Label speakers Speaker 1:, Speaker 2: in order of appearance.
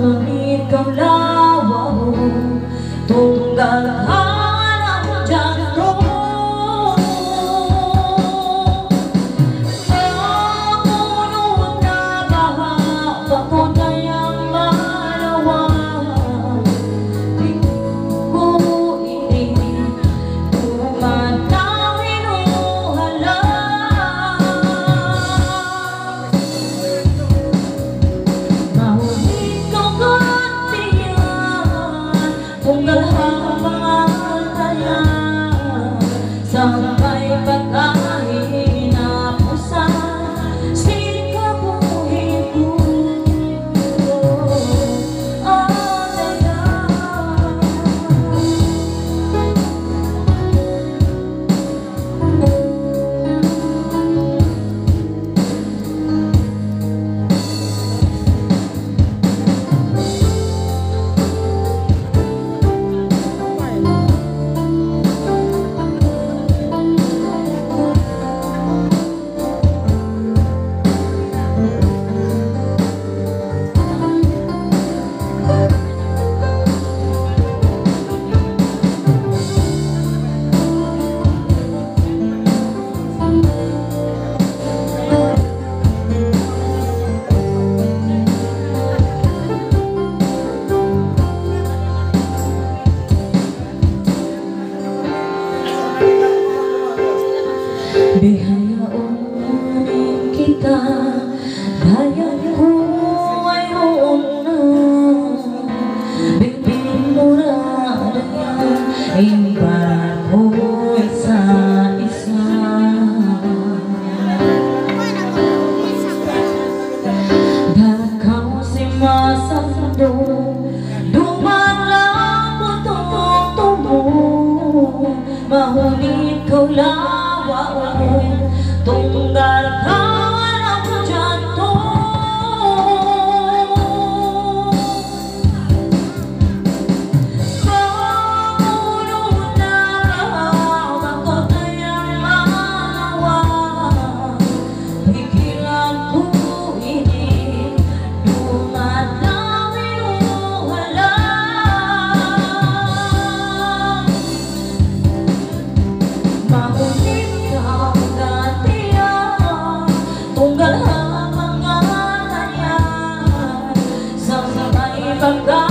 Speaker 1: ikaw lawaw, tunggal hanap dyan ro. Pamunod na baha, bako tayang malawa, di ko iring tumatawin o halang. Mahuli ko gantiyan, tunggal hamatayan, sampai pagkahina pusa, sikabuhin ko bihayaunin kita, dayang ko ay roon na, bigpin mo na dayan, imbara ko isa-isa. Dakaw si masando, dumalang putok-tumo, mahuli ko lawaw, tunggal hanap dyan to. Pamunod na bako tayang malawa, pigilan ko ini dumadawin o halang. Mahuli ka gantiyan, tunggal hamatayan, sampai pagkahina